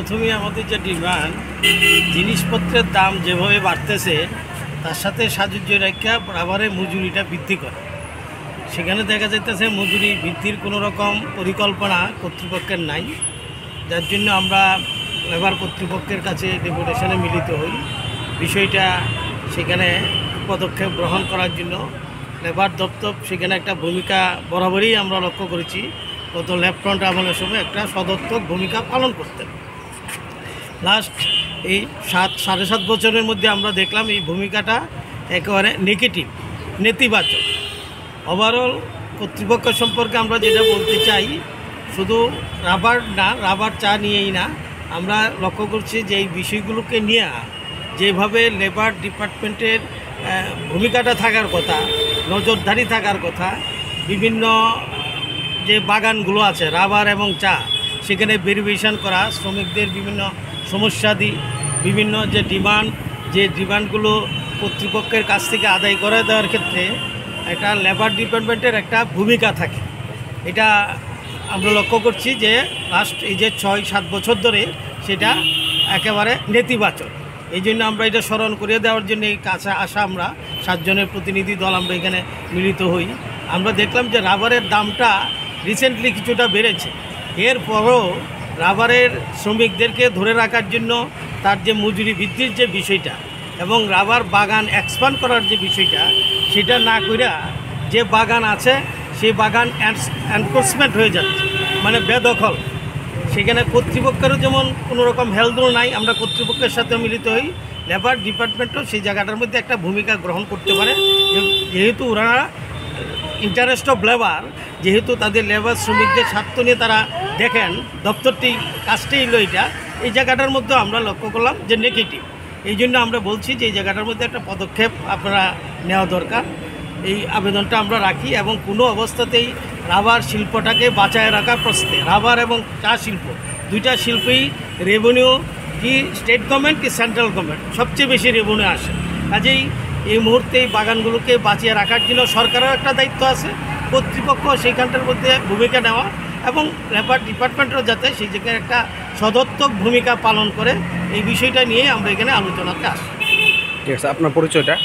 প্রথমেই আমাদের যে ডিমান্ড, জিনিসপত্রের দাম যেভাবে বাড়তেছে তার সাথে সাজুজ্য রেখা রাবারের মজুরিটা বৃদ্ধি করে। সেখানে দেখা যাইতেছে মজুরি বৃদ্ধির কোনো রকম পরিকল্পনা কর্তৃপক্ষের নাই, যার জন্য আমরা লেবার কর্তৃপক্ষের কাছে ডেপুটেশনে মিলিত হই। বিষয়টা সেখানে পদক্ষেপ গ্রহণ করার জন্য লেবার দপ্তর সেখানে একটা ভূমিকা বরাবরই আমরা লক্ষ্য করেছি। গত লেফট্যানেন্ট আমলের সময় একটা সদর্থক ভূমিকা পালন করতেন। লাস্ট এই 7.5 বছরের মধ্যে আমরা দেখলাম এই ভূমিকাটা একেবারে নেগেটিভ, নেতিবাচক। ওভারঅল কর্তৃপক্ষ সম্পর্কে আমরা যেটা বলতে চাই, শুধু রাবার না, রাবার চা নিয়েই না, আমরা লক্ষ্য করছি যে এই বিষয়গুলোকে নিয়ে যেভাবে লেবার ডিপার্টমেন্টের ভূমিকাটা থাকার কথা, নজরদারি থাকার কথা, বিভিন্ন যে বাগানগুলো আছে রাবার এবং চা, সেখানে ভেরিফিকেশন করা, শ্রমিকদের বিভিন্ন সমস্যাদি, বিভিন্ন যে ডিমান্ডগুলো কর্তৃপক্ষের কাছ থেকে আদায় করে দেওয়ার ক্ষেত্রে একটা লেবার ডিপার্টমেন্টের একটা ভূমিকা থাকে। এটা আমরা লক্ষ্য করছি যে লাস্ট এই যে 6-7 বছর ধরে সেটা একেবারে নেতিবাচক। এই জন্য আমরা এটা স্মরণ করিয়ে দেওয়ার জন্য এই কাছে আসা আমরা 7 জনের প্রতিনিধি দল আমরা এখানে মিলিত হই। আমরা দেখলাম যে রাবারের দামটা রিসেন্টলি কিছুটা বেড়েছে। এরপরও রাবারের শ্রমিকদেরকে ধরে রাখার জন্য তার যে মজুরি বৃদ্ধির যে বিষয়টা এবং রাবার বাগান এক্সপান্ড করার যে বিষয়টা, সেটা না কইরা যে বাগান আছে সেই বাগান এনফোর্সমেন্ট হয়ে যাচ্ছে, মানে বেদখল। সেখানে কর্তৃপক্ষেরও যেমন কোনো রকম হেলদোল নাই, আমরা কর্তৃপক্ষের সাথে মিলিত হই। লেবার ডিপার্টমেন্টও সেই জায়গাটার মধ্যে একটা ভূমিকা গ্রহণ করতে পারে, যেহেতু ওনারা ইন্টারেস্ট অফ লেবার, যেহেতু তাদের লেবার শ্রমিকদের স্বার্থ নিয়ে তারা দেখেন, দপ্তরটি কাজটাই হলো এটা। এই জায়গাটার মধ্যে আমরা লক্ষ্য করলাম যে নেগেটিভ। এই জন্য আমরা বলছি যে এই জায়গাটার মধ্যে একটা পদক্ষেপ আপনারা নেওয়া দরকার। এই আবেদনটা আমরা রাখি এবং কোনো অবস্থাতেই রাবার শিল্পটাকে বাঁচায় রাখার প্রশ্নে, রাবার এবং চা শিল্প দুইটা শিল্পেই রেভিনিউ কি স্টেট গভর্নমেন্ট কি সেন্ট্রাল গভর্নমেন্ট সবচেয়ে বেশি রেভিনিউ আসে। কাজেই এই মুহূর্তে এই বাগানগুলোকে বাঁচিয়ে রাখার জন্য সরকারের একটা দায়িত্ব আছে, কর্তৃপক্ষ সেইখানটার মধ্যে ভূমিকা নেওয়া এবং লেবার ডিপার্টমেন্টও যাতে সেই জায়গায় একটা সদর্থক ভূমিকা পালন করে, এই বিষয়টা নিয়ে আমরা এখানে আলোচনাতে আসি। ঠিক আছে, আপনার পরিচয়টা?